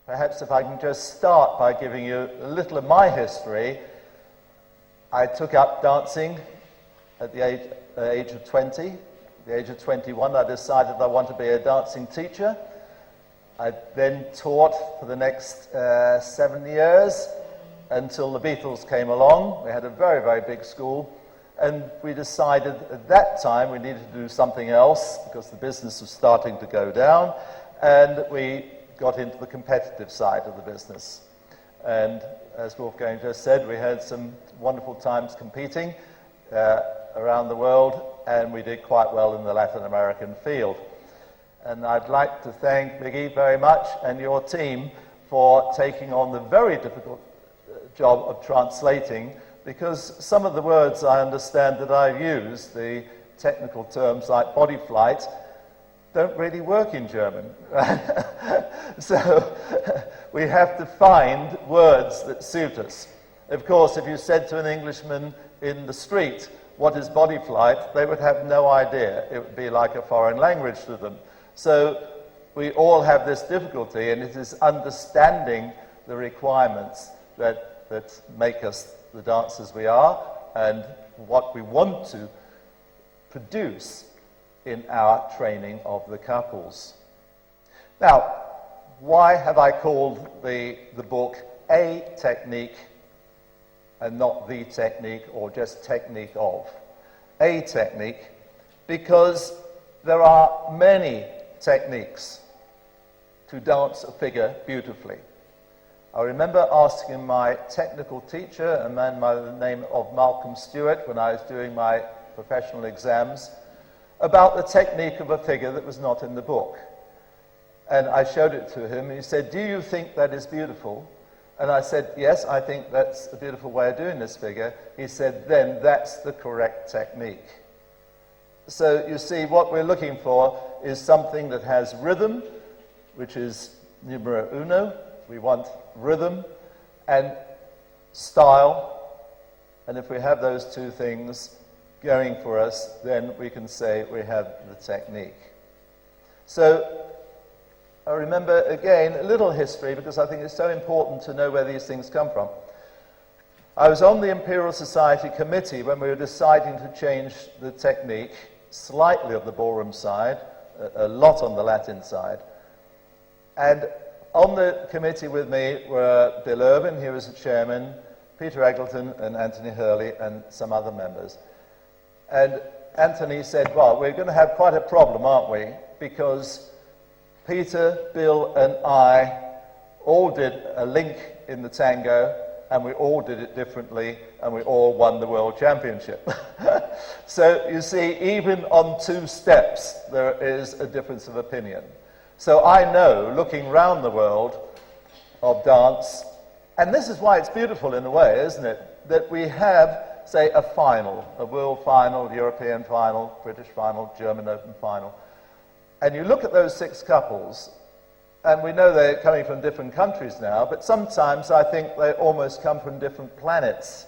perhaps if I can just start by giving you a little of my history. I took up dancing at the age of 20. At the age of 21, I decided I wanted to be a dancing teacher. I then taught for the next 7 years until the Beatles came along. We had a very, very big school, and we decided at that time we needed to do something else because the business was starting to go down, and we got into the competitive side of the business. And as Wolfgang just said, we had some wonderful times competing around the world, and we did quite well in the Latin American field. And I'd like to thank Miggy very much and your team for taking on the very difficult job of translating, because some of the words I understand that I use, the technical terms like body flight, don't really work in German. So we have to find words that suit us. Of course, if you said to an Englishman in the street, what is body flight, they would have no idea. It would be like a foreign language to them. So we all have this difficulty, and it is understanding the requirements that make us the dancers we are and what we want to produce in our training of the couples. Now, why have I called the book A Technique and not The Technique or just Technique of? A Technique, because there are many techniques to dance a figure beautifully. I remember asking my technical teacher, a man by the name of Malcolm Stewart, when I was doing my professional exams, about the technique of a figure that was not in the book. And I showed it to him, and he said, "Do you think that is beautiful?" And I said, "Yes, I think that's a beautiful way of doing this figure." He said, "Then that's the correct technique." So you see, what we're looking for is something that has rhythm, which is numero uno. We want rhythm and style. And if we have those two things going for us, then we can say we have the technique. So I remember, again, a little history, because I think it's so important to know where these things come from. I was on the Imperial Society committee when we were deciding to change the technique, slightly of the ballroom side, a lot on the Latin side. And on the committee with me were Bill Irvin, he was the chairman, Peter Eggleton and Anthony Hurley and some other members. And Anthony said, "Well, we're going to have quite a problem, aren't we? Because Peter, Bill and I all did a link in the tango, and we all did it differently, and we all won the world championship." So you see, even on two steps, there is a difference of opinion. So I know, looking round the world of dance, and this is why it's beautiful in a way, isn't it, that we have, say, a final, a world final, European final, British final, German Open final, and you look at those 6 couples, and we know they're coming from different countries now, but sometimes I think they almost come from different planets,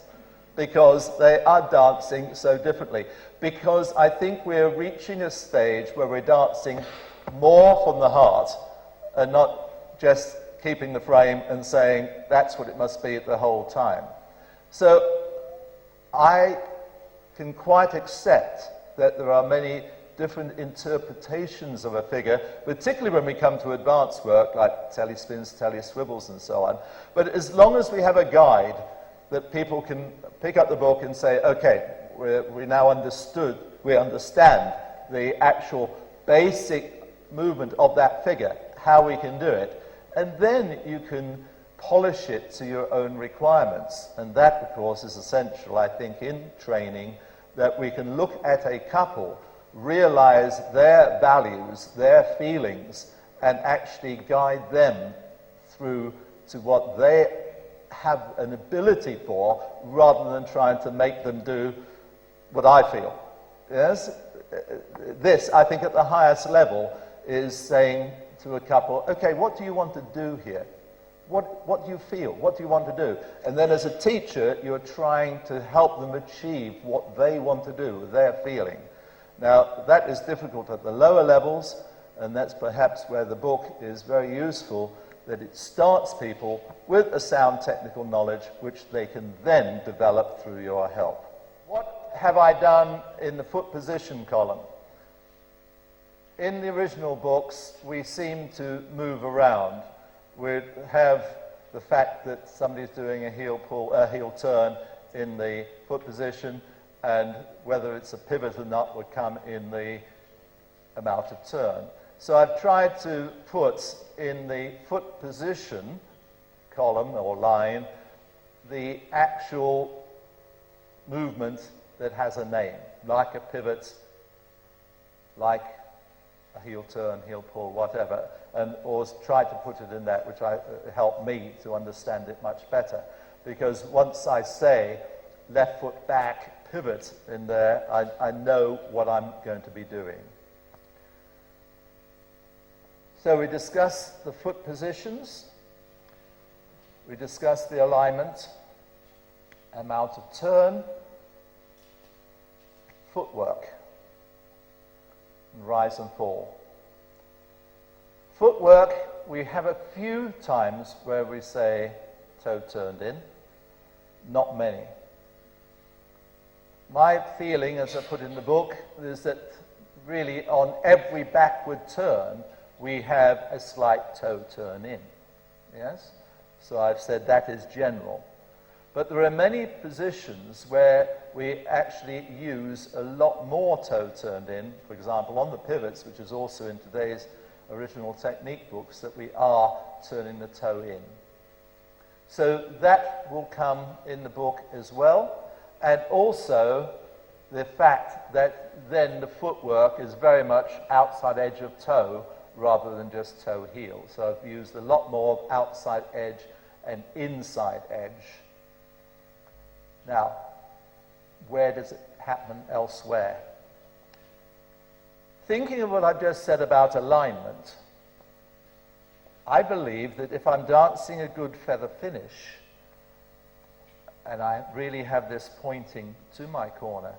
because they are dancing so differently. Because I think we're reaching a stage where we're dancing more from the heart and not just keeping the frame and saying that's what it must be the whole time. So I can quite accept that there are many different interpretations of a figure, particularly when we come to advanced work like telespins, teleswivels and so on. But as long as we have a guide that people can pick up the book and say, okay, we now understand the actual basic movement of that figure, how we can do it, and then you can polish it to your own requirements. And that, of course, is essential, I think, in training, that we can look at a couple, realize their values, their feelings, and actually guide them through to what they have an ability for, rather than trying to make them do what I feel. Yes? This, I think, at the highest level, is saying to a couple, okay, what do you want to do here? What do you feel? What do you want to do? And then as a teacher, you're trying to help them achieve what they want to do, their feeling. Now, that is difficult at the lower levels, and that's perhaps where the book is very useful, that it starts people with a sound technical knowledge which they can then develop through your help. What have I done in the foot position column? In the original books, we seem to move around. We have the fact that somebody's doing a heel turn in the foot position, and whether it's a pivot or not would come in the amount of turn. So I've tried to put in the foot position column or line the actual movement that has a name, like a pivot, like a heel turn, heel pull, whatever, and or try to put it in that, which helped me to understand it much better. Because once I say left foot back, pivot in there, I know what I'm going to be doing. So we discussed the foot positions, we discussed the alignment, amount of turn, footwork, and rise and fall. Footwork, we have a few times where we say toe turned in, not many. My feeling, as I put in the book, is that really on every backward turn, we have a slight toe turn in. Yes? So I've said that is general. But there are many positions where we actually use a lot more toe turned in. For example, on the pivots, which is also in today's original technique books, that we are turning the toe in. So that will come in the book as well. And also the fact that then the footwork is very much outside edge of toe rather than just toe heel. So I've used a lot more outside edge and inside edge. Now, where does it happen elsewhere? Thinking of what I've just said about alignment, I believe that if I'm dancing a good feather finish, and I really have this pointing to my corner,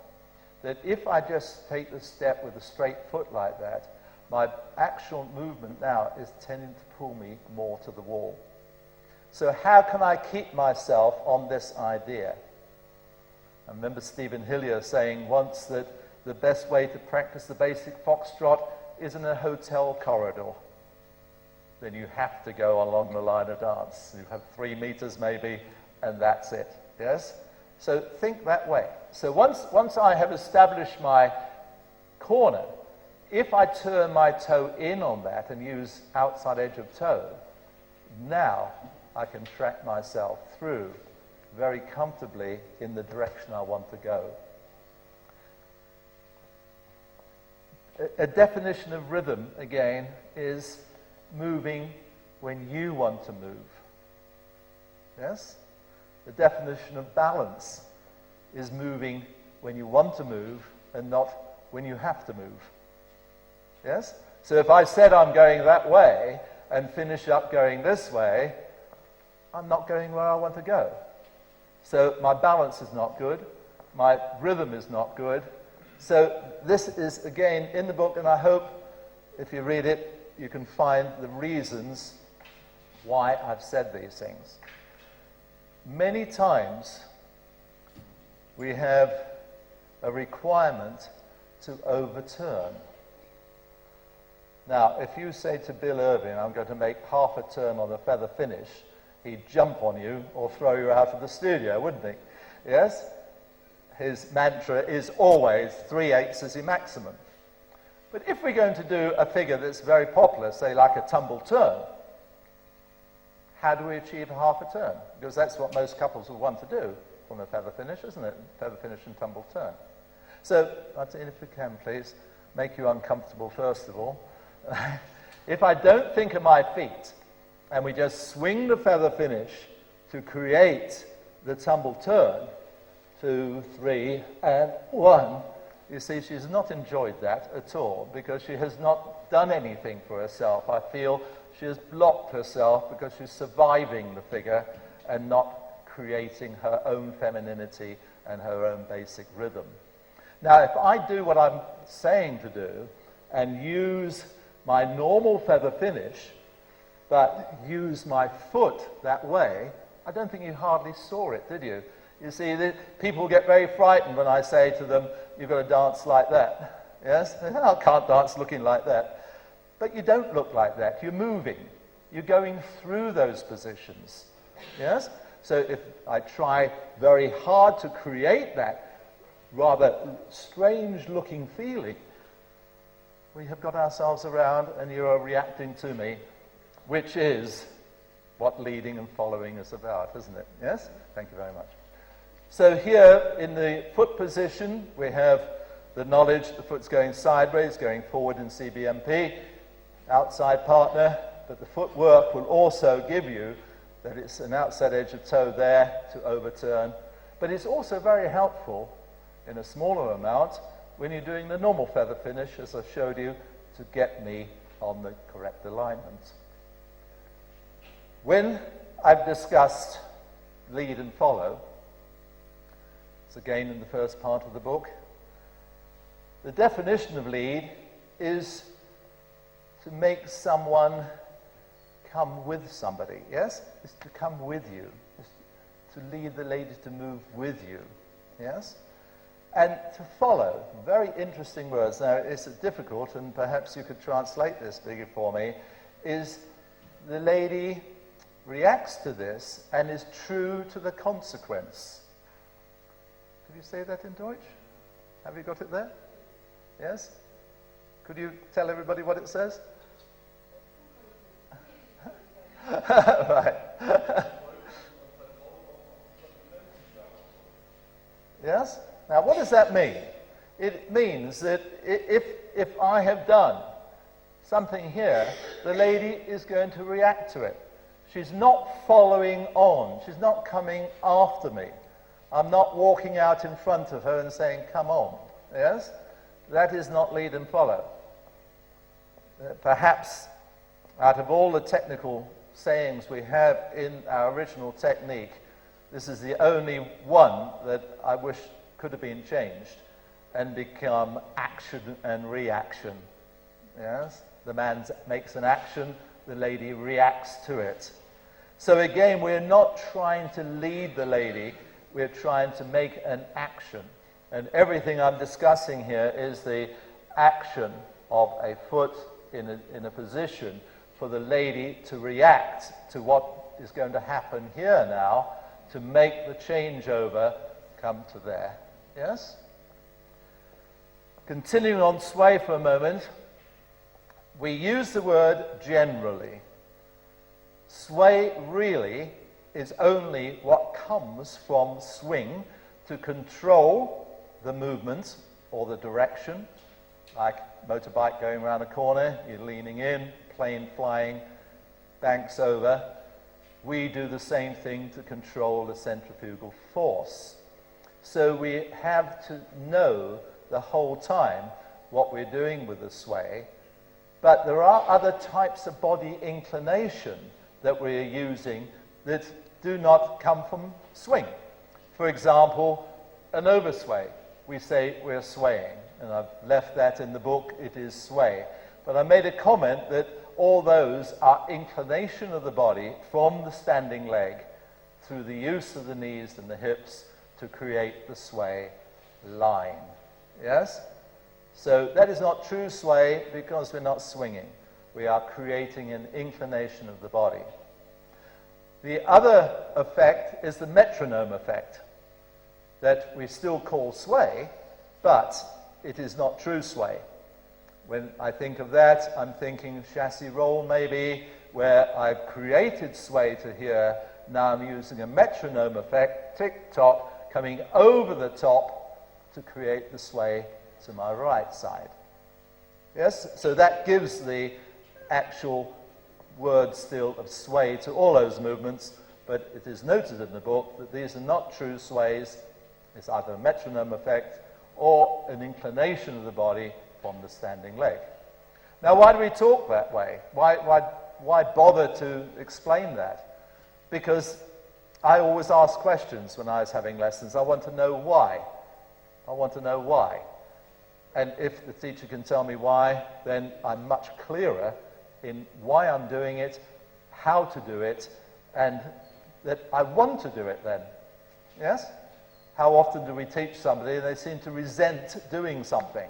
that if I just take the step with a straight foot like that, my actual movement now is tending to pull me more to the wall. So how can I keep myself on this idea? I remember Stephen Hillier saying once that the best way to practice the basic foxtrot is in a hotel corridor. Then you have to go along the line of dance. You have 3 meters maybe, and that's it. Yes? So think that way. So once I have established my corner, if I turn my toe in on that and use outside edge of toe, now I can track myself through very comfortably in the direction I want to go. A definition of rhythm, again, is moving when you want to move. Yes? The definition of balance is moving when you want to move and not when you have to move. Yes? So if I said I'm going that way and finish up going this way, I'm not going where I want to go. So my balance is not good. My rhythm is not good. So this is, again, in the book, and I hope if you read it, you can find the reasons why I've said these things. Many times we have a requirement to overturn. Now, if you say to Bill Irving, I'm going to make half a turn on a feather finish, he'd jump on you or throw you out of the studio, wouldn't he? Yes? His mantra is always 3/8 is the maximum. But if we're going to do a figure that's very popular, say like a tumble turn, how do we achieve a half a turn? Because that's what most couples will want to do from a feather finish, isn't it? Feather finish and tumble turn. So, Martin, if we can, please, make you uncomfortable first of all. If I don't think of my feet, and we just swing the feather finish to create the tumble turn, 2, 3, and 1, you see, she's not enjoyed that at all because she has not done anything for herself. I feel she has blocked herself because she's surviving the figure and not creating her own femininity and her own basic rhythm. Now, if I do what I'm saying to do and use my normal feather finish but use my foot that way, I don't think you hardly saw it, did you? You see, people get very frightened when I say to them, you've got to dance like that. Yes? I can't dance looking like that. But you don't look like that. You're moving. You're going through those positions. Yes? So if I try very hard to create that rather strange-looking feeling, we have got ourselves around and you are reacting to me, which is what leading and following is about, isn't it? Yes? Thank you very much. So here in the foot position, we have the knowledge the foot's going sideways, going forward in CBMP, outside partner, but the footwork will also give you that it's an outside edge of toe there to overturn. But it's also very helpful in a smaller amount when you're doing the normal feather finish, as I showed you, to get me on the correct alignment. When I've discussed lead and follow, it's again in the first part of the book, the definition of lead is to make someone come with somebody, yes? It's to come with you. It's to lead the lady to move with you, yes? And to follow, very interesting words. Now, it's difficult, and perhaps you could translate this bigger for me, is the lady reacts to this and is true to the consequence. Could you say that in Deutsch? Have you got it there? Yes? Could you tell everybody what it says? Right. Yes? Now, what does that mean? It means that if I have done something here, the lady is going to react to it. She's not following on. She's not coming after me. I'm not walking out in front of her and saying, come on. Yes? That is not lead and follow. Perhaps out of all the technical sayings we have in our original technique, this is the only one that I wish could have been changed and become action and reaction. Yes? The man makes an action, the lady reacts to it. So again, we're not trying to lead the lady, we're trying to make an action. And everything I'm discussing here is the action of a foot in a position for the lady to react to what is going to happen here now to make the changeover come to there. Yes? Continuing on sway for a moment, we use the word generally. Sway really is only what comes from swing to control the movement or the direction, like motorbike going around a corner, you're leaning in, plane flying, banks over. We do the same thing to control the centrifugal force. So we have to know the whole time what we're doing with the sway, but there are other types of body inclination that we're using that do not come from swing. For example, an oversway. We say we're swaying, and I've left that in the book, it is sway. But I made a comment that all those are inclination of the body from the standing leg through the use of the knees and the hips to create the sway line. Yes? So that is not true sway because we're not swinging. We are creating an inclination of the body. The other effect is the metronome effect, that we still call sway, but it is not true sway. When I think of that, I'm thinking chassis roll maybe, where I've created sway to here. Now I'm using a metronome effect, tick-tock, coming over the top to create the sway to my right side. Yes? So that gives the actual word still of sway to all those movements, but it is noted in the book that these are not true sways. It's either a metronome effect or an inclination of the body from the standing leg. Now, why do we talk that way? Why bother to explain that? Because I always ask questions when I was having lessons. I want to know why. I want to know why. And if the teacher can tell me why, then I'm much clearer in why I'm doing it how to do it, and that I want to do it then. Yes? How often do we teach somebody and they seem to resent doing something?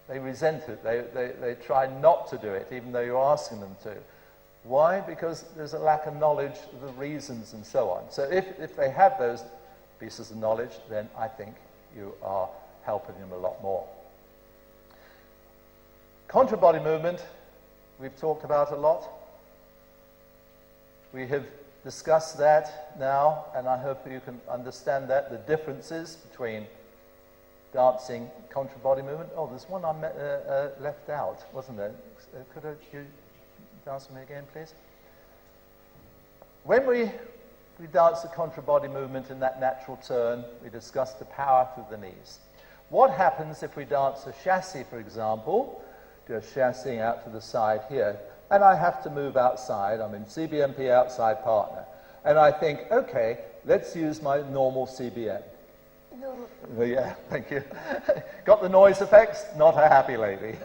They resent it. They try not to do it, even though you're asking them to. Why? Because there's a lack of knowledge of the reasons and so on. So if they have those pieces of knowledge, then I think you are helping them a lot more. Contra body movement, we've talked about a lot. We have discussed that now, and I hope you can understand that, the differences between dancing, contra body movement. Oh, there's one I left out, wasn't there? Could you dance with me again, please? When we dance the contra body movement in that natural turn, we discussed the power through the knees. What happens if we dance a chassis, for example, just chassing out to the side here, and I have to move outside, I'm in CBMP outside partner, and I think, okay, let's use my normal CBM. Yeah, thank you. Got the noise effects? Not a happy lady.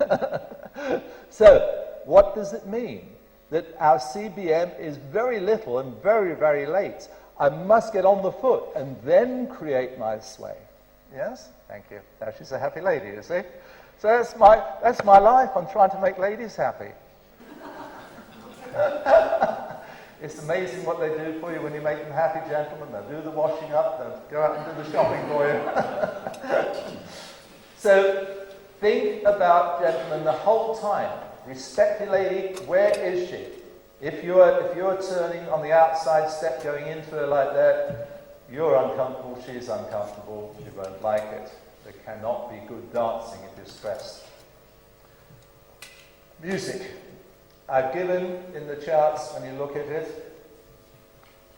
So, what does it mean? That our CBM is very little and very, very late. I must get on the foot and then create my sway. Yes? Thank you. Now she's a happy lady, you see? So that's my life. I'm trying to make ladies happy. It's amazing what they do for you when you make them happy, gentlemen. They'll do the washing up, they'll go out and do the shopping for you. So think about, gentlemen, the whole time. Respect the lady. Where is she? If you're turning on the outside step, going into her like that, you're uncomfortable, she's uncomfortable, she won't like it. There cannot be good dancing if you're stressed. Music. I've given in the charts, when you look at it,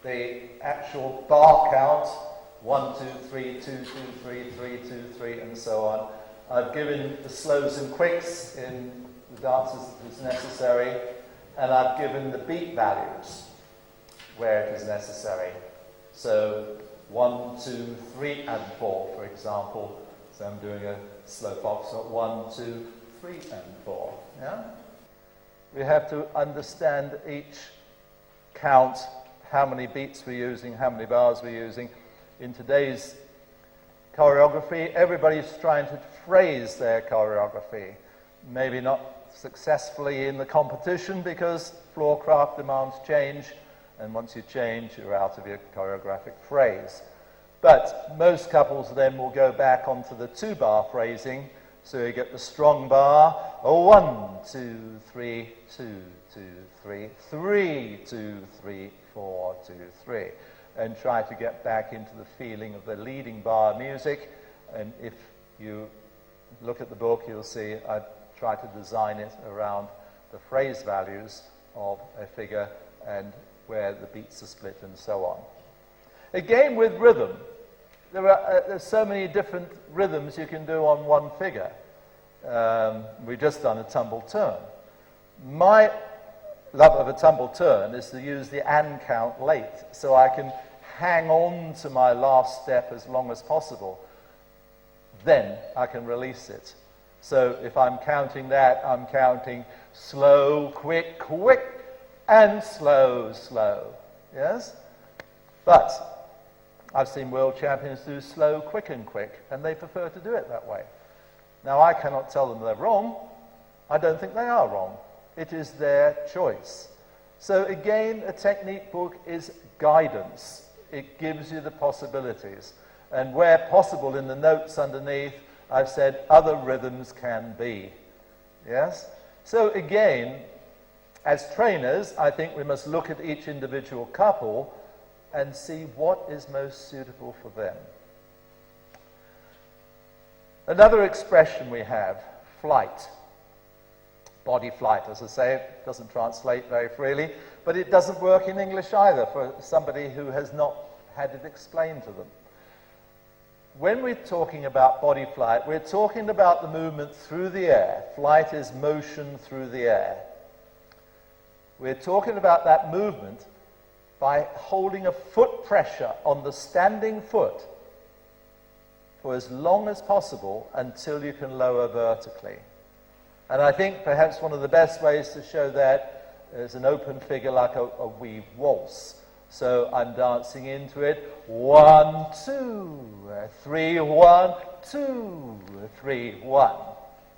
the actual bar count, 1, 2, 3, 2, 2, 3, 3, 2, 3, and so on. I've given the slows and quicks in the dances that is necessary, and I've given the beat values where it is necessary. So 1, 2, 3, and 4, for example. So I'm doing a slow foxtrot, 1, 2, 3, and 4. Yeah? We have to understand each count, how many beats we're using, how many bars we're using. In today's choreography, everybody's trying to phrase their choreography. Maybe not successfully in the competition because floor craft demands change, and once you change, you're out of your choreographic phrase. But most couples then will go back onto the 2-bar phrasing, so you get the strong bar, 1, 2, 3, 2, 2, 3, 3, 2, 3, 4, 2, 3, and try to get back into the feeling of the leading bar music. And if you look at the book, you'll see I try to design it around the phrase values of a figure and where the beats are split and so on. Again, with rhythm, there's so many different rhythms you can do on one figure. We've just done a tumble turn. My love of a tumble turn is to use the and count late, so I can hang on to my last step as long as possible. Then I can release it. So if I'm counting that, I'm counting slow, quick, quick, and slow, slow. Yes? But I've seen world champions do slow, quick, and quick, and they prefer to do it that way. Now, I cannot tell them they're wrong. I don't think they are wrong. It is their choice. So again, a technique book is guidance. It gives you the possibilities. And where possible in the notes underneath, I've said other rhythms can be. Yes? So again, as trainers, I think we must look at each individual couple and see what is most suitable for them. Another expression we have, flight. Body flight, as I say, it doesn't translate very freely, but it doesn't work in English either for somebody who has not had it explained to them. When we're talking about body flight, we're talking about the movement through the air. Flight is motion through the air. We're talking about that movement by holding a foot pressure on the standing foot for as long as possible until you can lower vertically. And I think perhaps one of the best ways to show that is an open figure like a weave waltz. So I'm dancing into it. 1, 2, 3, 1, 2, 3, 1.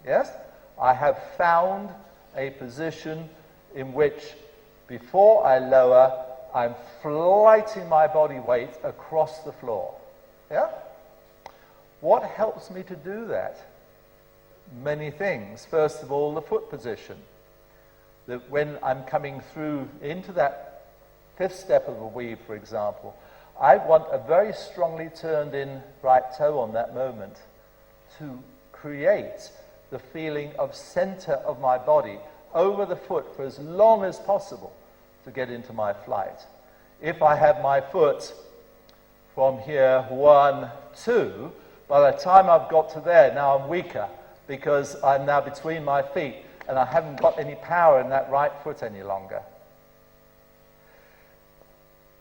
Yes? I have found a position in which, before I lower, I'm flighting my body weight across the floor. Yeah? What helps me to do that? Many things. First of all, the foot position. That when I'm coming through into that fifth step of a weave, for example, I want a very strongly turned in right toe on that moment to create the feeling of center of my body over the foot for as long as possible to get into my flight. If I have my foot from here, 1, 2, by the time I've got to there, now I'm weaker because I'm now between my feet and I haven't got any power in that right foot any longer.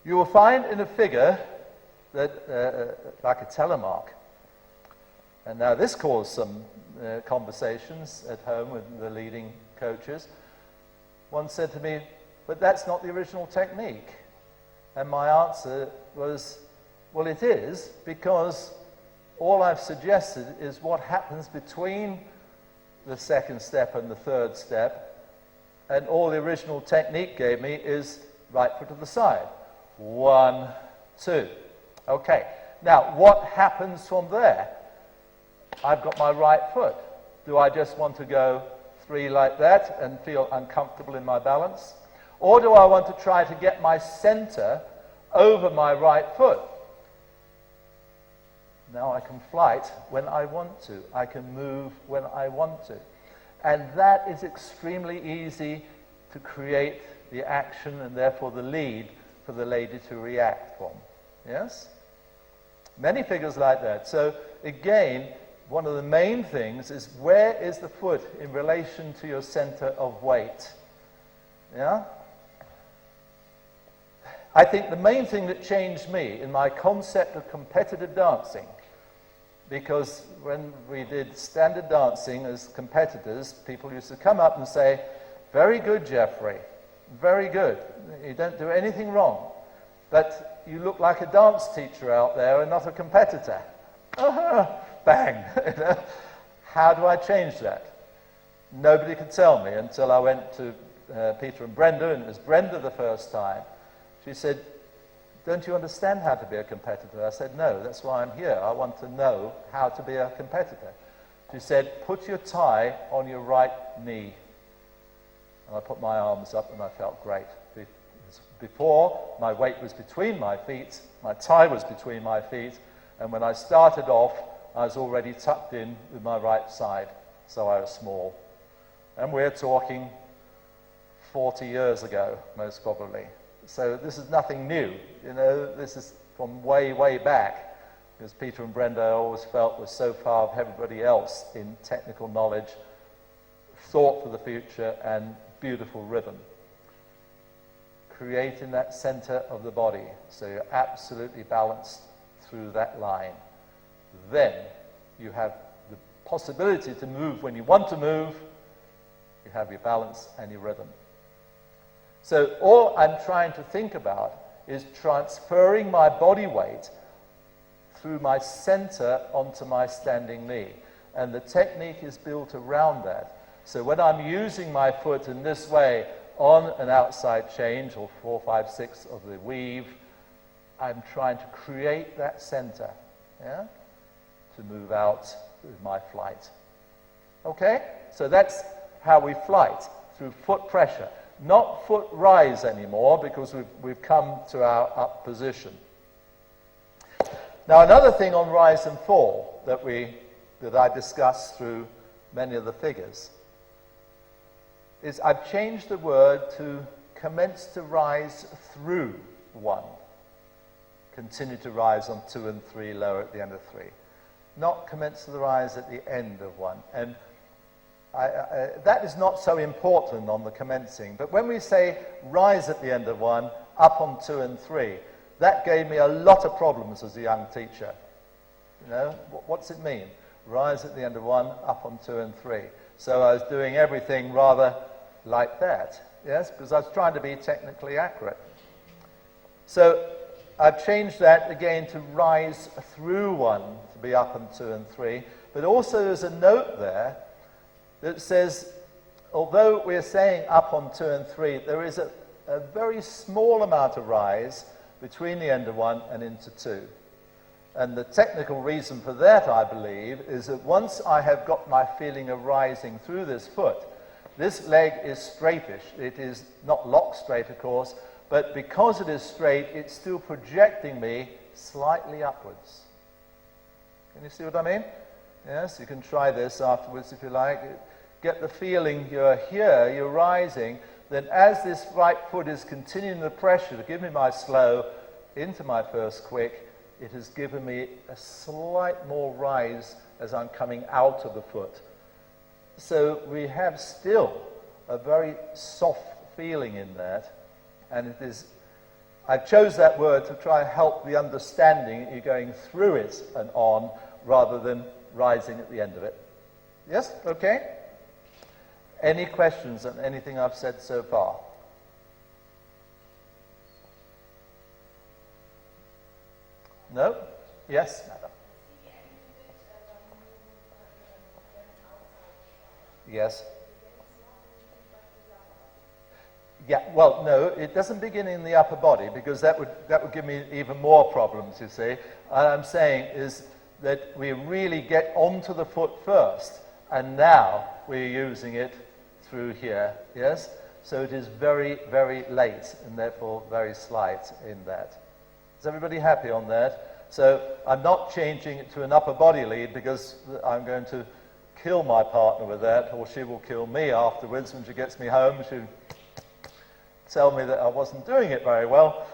You will find in a figure that, like a telemark, and now this caused some conversations at home with the leading coaches. One said to me, but that's not the original technique. And my answer was, well, it is, because all I've suggested is what happens between the second step and the third step, and all the original technique gave me is right foot to the side. 1, 2. Okay, now what happens from there? I've got my right foot. Do I just want to go 3 like that and feel uncomfortable in my balance? Or do I want to try to get my center over my right foot? Now I can flight when I want to. I can move when I want to. And that is extremely easy to create the action and therefore the lead for the lady to react from. Yes? Many figures like that. So again, one of the main things is where is the foot in relation to your center of weight? Yeah? I think the main thing that changed me in my concept of competitive dancing, because when we did standard dancing as competitors, people used to come up and say, very good, Geoffrey, very good. You don't do anything wrong, but you look like a dance teacher out there and not a competitor. Bang. How do I change that? Nobody could tell me until I went to Peter and Brenda, and it was Brenda the first time. She said, don't you understand how to be a competitor? I said, no, that's why I'm here. I want to know how to be a competitor. She said, put your tie on your right knee. And I put my arms up and I felt great. Before, my weight was between my feet, my tie was between my feet, and when I started off, I was already tucked in with my right side, so I was small. And we're talking 40 years ago, most probably. So this is nothing new, you know, this is from way, way back, because Peter and Brenda I always felt was so far of everybody else in technical knowledge, thought for the future, and beautiful rhythm. Creating that center of the body, so you're absolutely balanced through that line. Then you have the possibility to move when you want to move, you have your balance and your rhythm. So all I'm trying to think about is transferring my body weight through my center onto my standing knee. And the technique is built around that. So when I'm using my foot in this way on an outside change, or 4, 5, 6 of the weave, I'm trying to create that center, yeah, to move out with my flight. Okay? So that's how we flight, through foot pressure. Not foot rise anymore, because we've come to our up position. Now, another thing on rise and fall that I discussed through many of the figures is I've changed the word to commence to rise through 1. Continue to rise on 2 and 3, lower at the end of 3. Not commence to rise at the end of 1. And that is not so important on the commencing. But when we say rise at the end of 1, up on 2 and 3, that gave me a lot of problems as a young teacher. You know, what's it mean? Rise at the end of 1, up on 2 and 3. So I was doing everything rather like that. yes, because I was trying to be technically accurate. So I've changed that again to rise through 1 to be up and 2 and 3, but also there's a note there that says, although we're saying up on 2 and 3, there is a very small amount of rise between the end of 1 and into 2. And the technical reason for that, I believe, is that once I have got my feeling of rising through this foot, this leg is straightish. It is not lock straight, of course, but because it is straight, it's still projecting me slightly upwards. Can you see what I mean? Yes, you can try this afterwards if you like. Get the feeling you're here, you're rising, then as this right foot is continuing the pressure to give me my slow into my first quick, it has given me a slight more rise as I'm coming out of the foot. So we have still a very soft feeling in that, and it is, I chose that word to try and help the understanding that you're going through it and on, rather than rising at the end of it. Yes? Okay? Any questions on anything I've said so far? No? Yes, madam. Yes. Yeah, well, no, it doesn't begin in the upper body, because that would give me even more problems, you see. What I'm saying is that we really get onto the foot first, and now we're using it through here, yes? So it is very, very late, and therefore very slight in that. Is everybody happy on that? So I'm not changing it to an upper body lead, because I'm going to kill my partner with that, or she will kill me afterwards when she gets me home. She'll tell me that I wasn't doing it very well,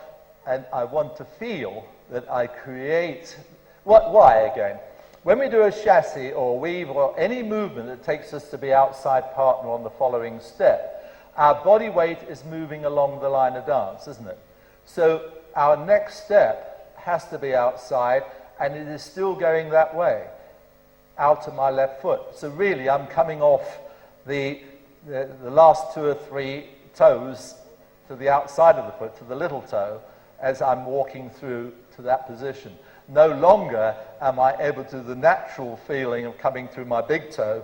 and I want to feel that I create... Why again? When we do a chassis or weave or any movement that takes us to be outside partner on the following step, our body weight is moving along the line of dance, isn't it? So our next step has to be outside, and it is still going that way, out of my left foot. So really, I'm coming off the last 2 or 3 toes to the outside of the foot, to the little toe, as I'm walking through to that position. No longer am I able to do the natural feeling of coming through my big toe,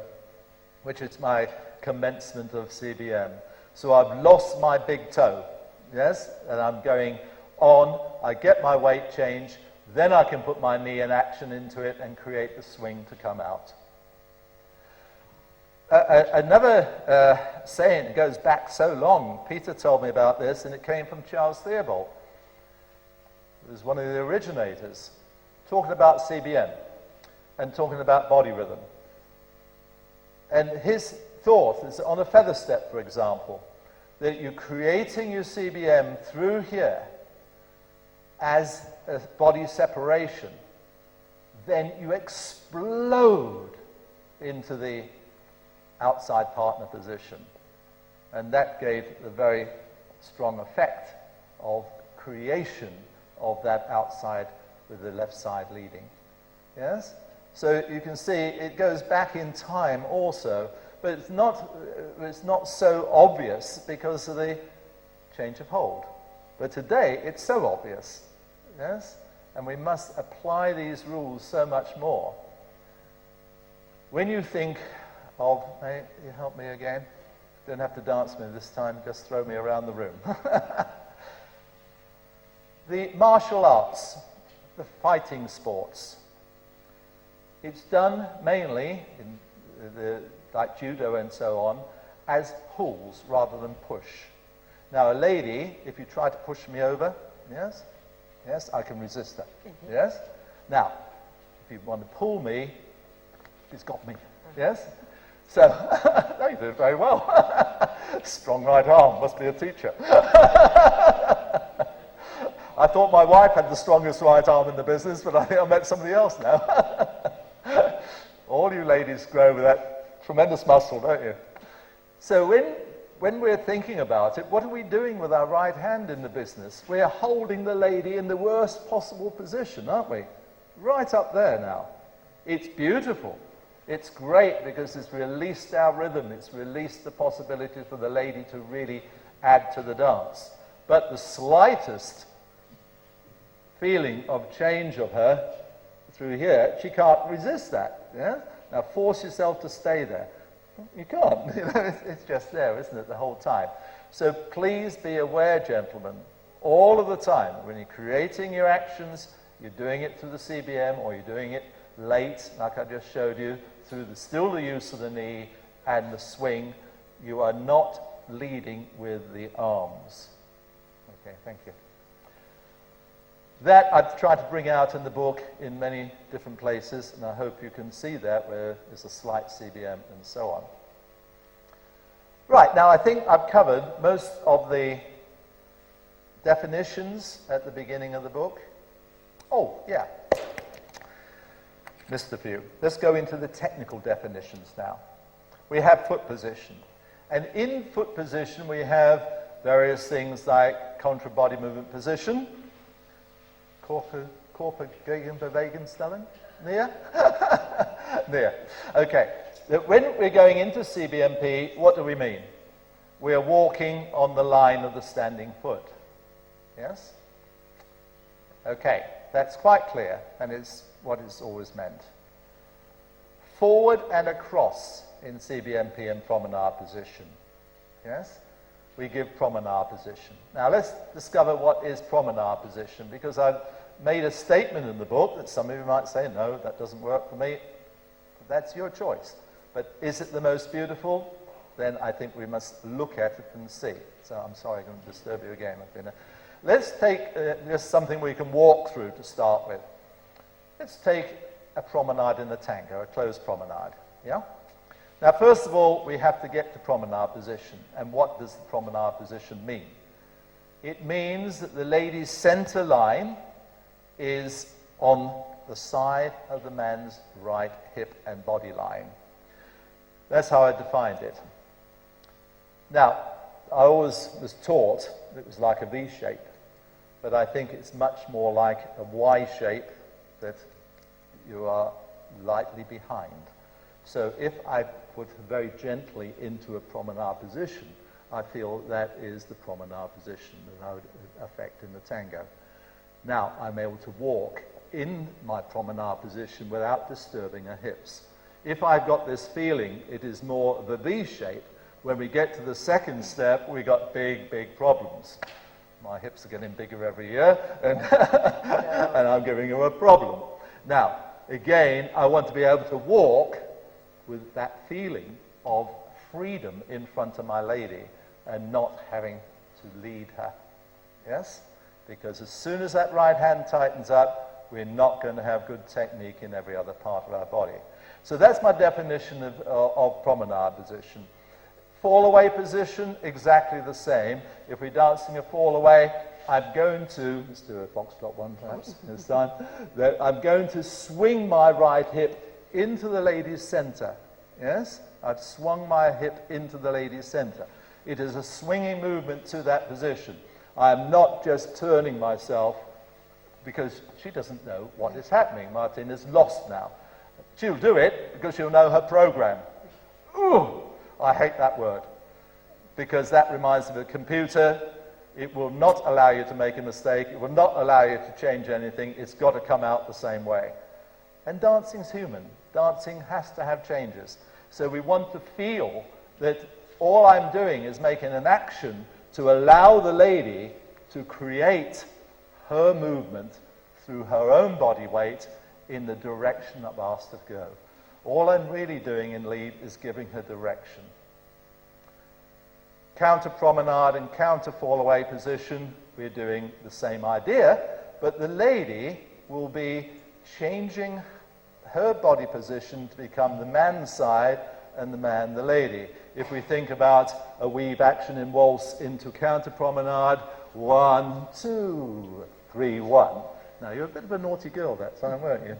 which is my commencement of CBM. So I've lost my big toe, yes? And I'm going on, I get my weight change, then I can put my knee in action into it and create the swing to come out. Another saying that goes back so long, Peter told me about this, and it came from Charles Theobald. He was one of the originators, talking about CBM and talking about body rhythm. And his thought is on a feather step, for example, that you're creating your CBM through here as a body separation, then you explode into the outside partner position. And that gave a very strong effect of creation of that outside with the left side leading. Yes? So you can see it goes back in time also, but it's not so obvious because of the change of hold. But today it's so obvious. Yes? And we must apply these rules so much more. When you think of, may you help me again? Don't have to dance me this time, just throw me around the room. The martial arts, the fighting sports, it's done mainly, like judo and so on, as pulls rather than push. Now a lady, if you try to push me over, yes? Yes, I can resist that. Yes? Now, if you want to pull me, she's got me. Yes? So, no, you did very well. Strong right arm, must be a teacher. I thought my wife had the strongest right arm in the business, but I think I met somebody else now. All you ladies grow with that tremendous muscle, don't you? So when we're thinking about it, what are we doing with our right hand in the business? We're holding the lady in the worst possible position, aren't we? Right up there now. It's beautiful. It's great because it's released our rhythm. It's released the possibility for the lady to really add to the dance. But the slightest feeling of change of her through here, she can't resist that. Yeah? Now force yourself to stay there. You can't. You know, it's just there, isn't it, the whole time? So please be aware, gentlemen, all of the time, when you're creating your actions, you're doing it through the CBM or you're doing it late, like I just showed you, through still the use of the knee and the swing, you are not leading with the arms. Okay, thank you. That I've tried to bring out in the book in many different places, and I hope you can see that where there's a slight CBM and so on. Right, now I think I've covered most of the definitions at the beginning of the book. Oh, yeah. Missed a few. Let's go into the technical definitions now. We have foot position. And in foot position, we have various things like contra body movement position, Körpergegenbewegungsstellung, near? Near. Okay. When we're going into CBMP, what do we mean? We are walking on the line of the standing foot. Yes? Okay. That's quite clear, and it's what it's always meant. Forward and across in CBMP and promenade position. Yes? We give promenade position. Now let's discover what is promenade position, because I've made a statement in the book that some of you might say, no, that doesn't work for me. That's your choice. But is it the most beautiful? Then I think we must look at it and see. So I'm sorry, I'm going to disturb you again. Let's take just something we can walk through to start with. Let's take a promenade in the tango, a closed promenade. Yeah? Now, first of all, we have to get to promenade position. And what does the promenade position mean? It means that the lady's center line is on the side of the man's right hip and body line. That's how I defined it. Now, I always was taught it was like a V shape, but I think it's much more like a Y shape that you are lightly behind. So if I put very gently into a promenade position, I feel that is the promenade position that I would affect in the tango. Now I'm able to walk in my promenade position without disturbing her hips. If I've got this feeling, it is more of a V shape. When we get to the second step, we got big, big problems. My hips are getting bigger every year, and, and I'm giving them a problem. Now, again, I want to be able to walk with that feeling of freedom in front of my lady and not having to lead her. Yes? Because as soon as that right hand tightens up, we're not going to have good technique in every other part of our body. So that's my definition of promenade position. Fall away position, exactly the same. If we're dancing a fall away, I'm going to, let's do a foxtrot one perhaps this time, that I'm going to swing my right hip into the lady's center. Yes? I've swung my hip into the lady's center. It is a swinging movement to that position. I'm not just turning myself because she doesn't know what is happening. Martin is lost now. She'll do it because she'll know her program. Ooh, I hate that word because that reminds me of a computer. It will not allow you to make a mistake. It will not allow you to change anything. It's got to come out the same way. And dancing's human. Dancing has to have changes. So we want to feel that all I'm doing is making an action to allow the lady to create her movement through her own body weight in the direction I've asked her to go. All I'm really doing in lead is giving her direction. Counter promenade and counter fall away position, we're doing the same idea, but the lady will be changing her body position to become the man's side and the man the lady. If we think about a weave action in waltz into counter promenade, 1, 2, 3, 1. Now you're a bit of a naughty girl that time, weren't you?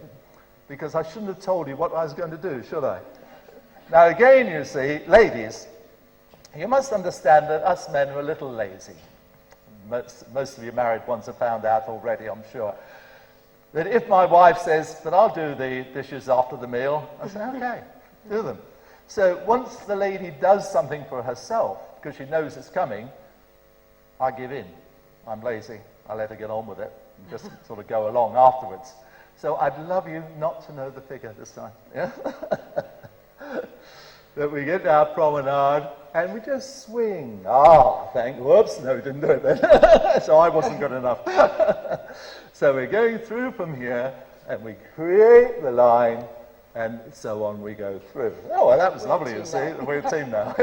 Because I shouldn't have told you what I was going to do, should I? Now again, you see, ladies, you must understand that us men are a little lazy. Most of you married ones have found out already, I'm sure. That if my wife says, but I'll do the dishes after the meal, I say, okay, do them. So once the lady does something for herself, because she knows it's coming, I give in. I'm lazy. I let her get on with it and just sort of go along afterwards. So I'd love you not to know the figure this time. Yeah? That we get our promenade and we just swing. Whoops, no, we didn't do it then. So I wasn't good enough. So we're going through from here and we create the line and so on we go through. Oh, well, that was lovely, you see. We're a team now.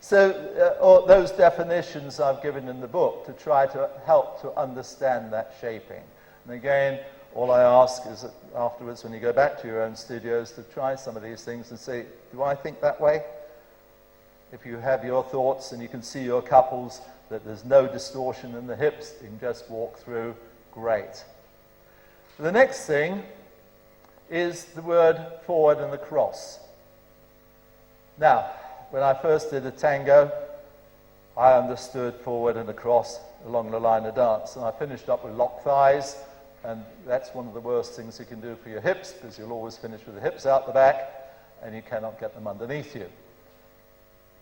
So all those definitions I've given in the book to try to help to understand that shaping. And again, all I ask is that afterwards, when you go back to your own studios, to try some of these things and say, do I think that way? If you have your thoughts and you can see your couples, that there's no distortion in the hips, you can just walk through, great. The next thing is the word forward and across. Now, when I first did a tango, I understood forward and across along the line of dance, and I finished up with locked thighs. And that's one of the worst things you can do for your hips, because you'll always finish with the hips out the back, and you cannot get them underneath you.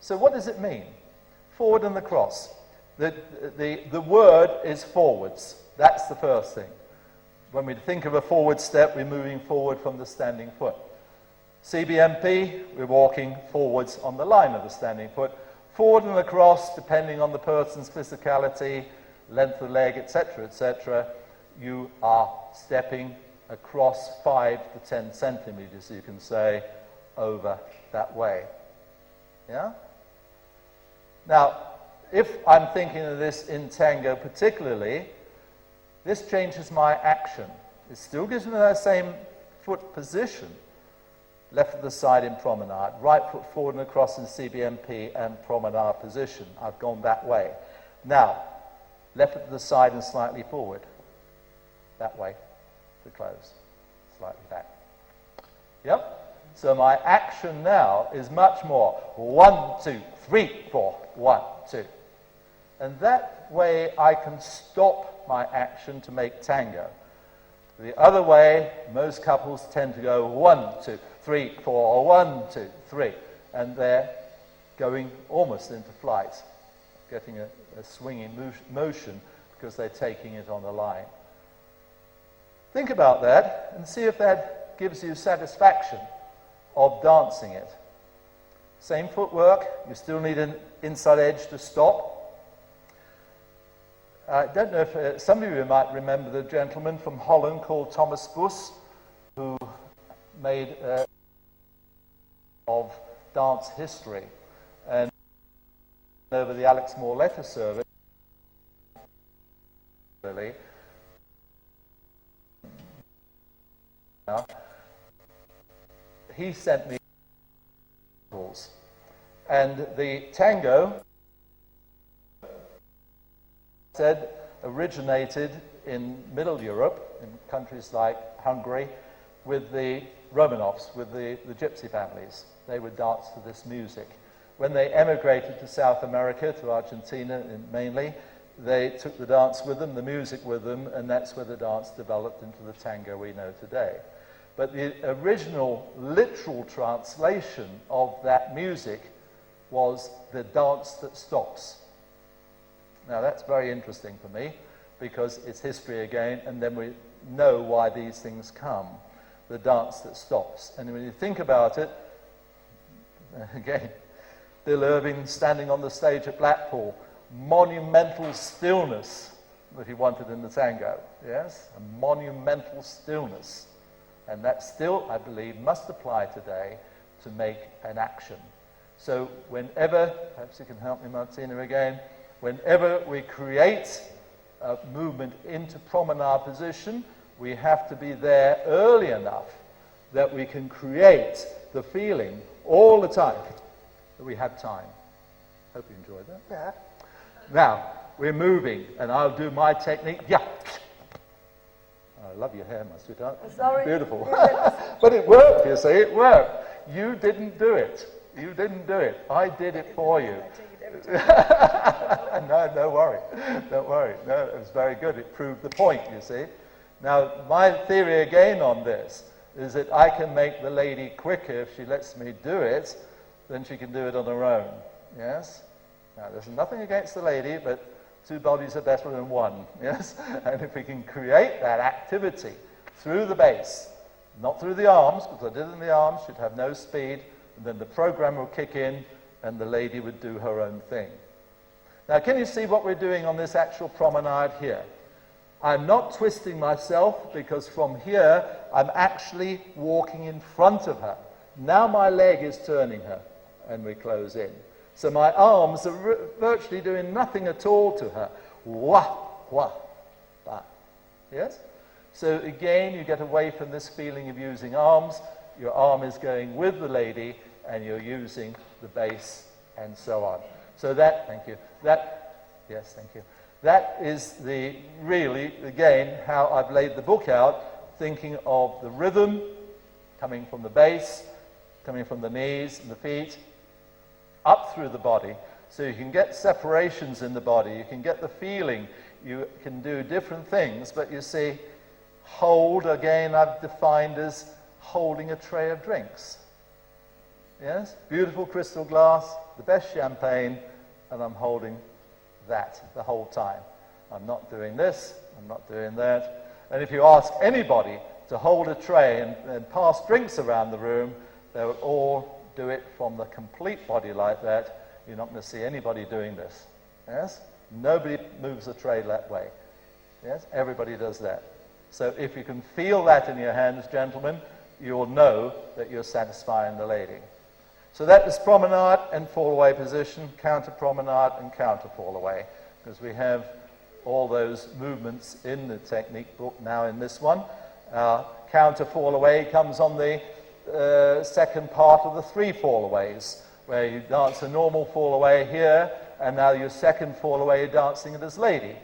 So what does it mean? Forward and across. The word is forwards. That's the first thing. When we think of a forward step, we're moving forward from the standing foot. CBMP, we're walking forwards on the line of the standing foot. Forward and across, depending on the person's physicality, length of leg, etc., you are stepping across 5 to 10 centimeters, you can say, over that way. Yeah? Now, if I'm thinking of this in tango particularly, this changes my action. It still gives me that same foot position. Left of the side in promenade, right foot forward and across in CBMP and promenade position. I've gone that way. Now, left of the side and slightly forward. That way to close, slightly back. Yep. So my action now is much more 1, 2, 3, 4, 1, 2. And that way I can stop my action to make tango. The other way, most couples tend to go 1, 2, 3, 4, 1, 2, 3. And they're going almost into flight, getting a swinging motion because they're taking it on the line. Think about that and see if that gives you satisfaction of dancing it. Same footwork, you still need an inside edge to stop. I don't know if some of you might remember the gentleman from Holland called Thomas Bus, who made of dance history. And over the Alex Moore letter service, really, he sent me rules. And the tango said originated in Middle Europe, in countries like Hungary, with the Romanovs, with the gypsy families. They would dance to this music. When they emigrated to South America, to Argentina mainly, they took the dance with them, the music with them, and that's where the dance developed into the tango we know today. But the original literal translation of that music was the dance that stops. Now that's very interesting for me, because it's history again, and then we know why these things come. The dance that stops. And when you think about it, again, Bill Irving standing on the stage at Blackpool, monumental stillness that he wanted in the tango. Yes, a monumental stillness. And that still, I believe, must apply today to make an action. So whenever, perhaps you can help me, Martina, again, whenever we create a movement into promenade position, we have to be there early enough that we can create the feeling all the time that we have time. Hope you enjoyed that. Yeah. Now, we're moving, and I'll do my technique. Yeah. I love your hair, my sweetheart. Sorry. Beautiful. But it worked, you see, it worked. You didn't do it. You didn't do it. I did it for you. No, don't worry. Don't worry. No, it was very good. It proved the point, you see. Now, my theory again on this is that I can make the lady quicker if she lets me do it than she can do it on her own. Yes? Now, there's nothing against the lady, but two bodies are better than one, yes? And if we can create that activity through the base, not through the arms, because I did it in the arms, she'd have no speed, and then the program will kick in, and the lady would do her own thing. Now, can you see what we're doing on this actual promenade here? I'm not twisting myself, because from here, I'm actually walking in front of her. Now my leg is turning her, and we close in. So my arms are virtually doing nothing at all to her. Wah, wah, bah. Yes? So again, you get away from this feeling of using arms. Your arm is going with the lady, and you're using the base, and so on. So that, thank you. Yes, thank you. That is really, again, how I've laid the book out, thinking of the rhythm coming from the base, coming from the knees and the feet, up through the body, so you can get separations in the body, you can get the feeling, you can do different things, but you see, hold, again, I've defined as holding a tray of drinks. Yes? Beautiful crystal glass, the best champagne, and I'm holding that the whole time. I'm not doing this, I'm not doing that. And if you ask anybody to hold a tray and pass drinks around the room, they will all do it from the complete body like that. You're not going to see anybody doing this. Yes? Nobody moves a tray that way. Yes? Everybody does that. So if you can feel that in your hands, gentlemen, you'll know that you're satisfying the lady. So that is promenade and fall away position, counter promenade and counter fall away, because we have all those movements in the technique book now in this one. Counter fall away comes on the second part of the three fall aways, where you dance a normal fall away here, and now your second fall away you're dancing it as lady.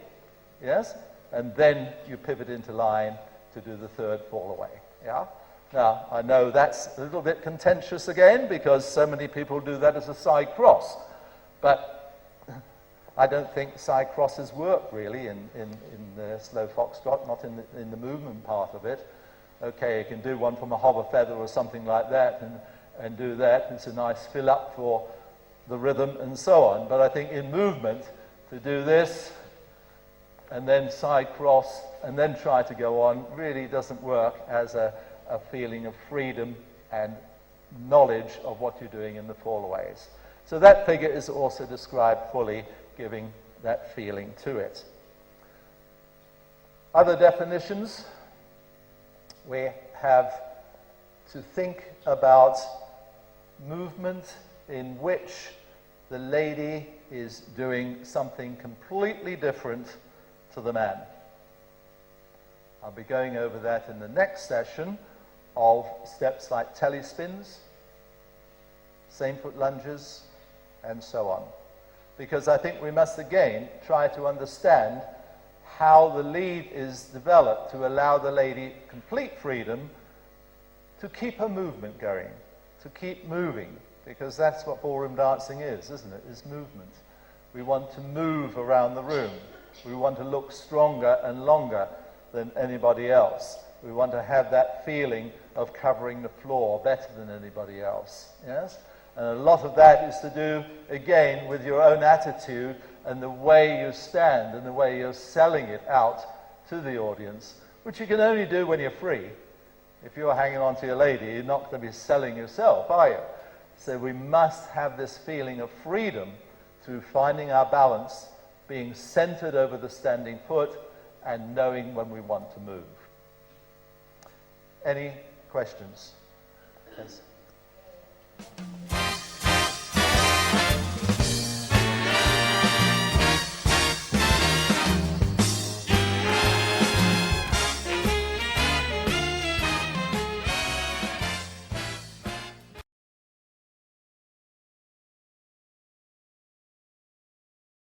Yes? And then you pivot into line to do the third fall away. Yeah? Now, I know that's a little bit contentious again, because so many people do that as a side cross. But I don't think side crosses work really in the slow foxtrot, not in the movement part of it. Okay, you can do one from a hover feather or something like that and do that. It's a nice fill up for the rhythm and so on. But I think in movement, to do this and then side cross and then try to go on really doesn't work as a feeling of freedom and knowledge of what you're doing in the fallaways. So that figure is also described fully, giving that feeling to it. Other definitions, we have to think about movement in which the lady is doing something completely different to the man. I'll be going over that in the next session of steps like telespins, same foot lunges, and so on. Because I think we must again try to understand how the lead is developed to allow the lady complete freedom to keep her movement going, to keep moving, because that's what ballroom dancing is, isn't it? Is movement. We want to move around the room. We want to look stronger and longer than anybody else. We want to have that feeling of covering the floor better than anybody else. Yes? And a lot of that is to do, again, with your own attitude and the way you stand and the way you're selling it out to the audience, which you can only do when you're free. If you're hanging on to your lady, you're not going to be selling yourself, are you? So we must have this feeling of freedom through finding our balance, being centered over the standing foot, and knowing when we want to move. Any questions? Yes.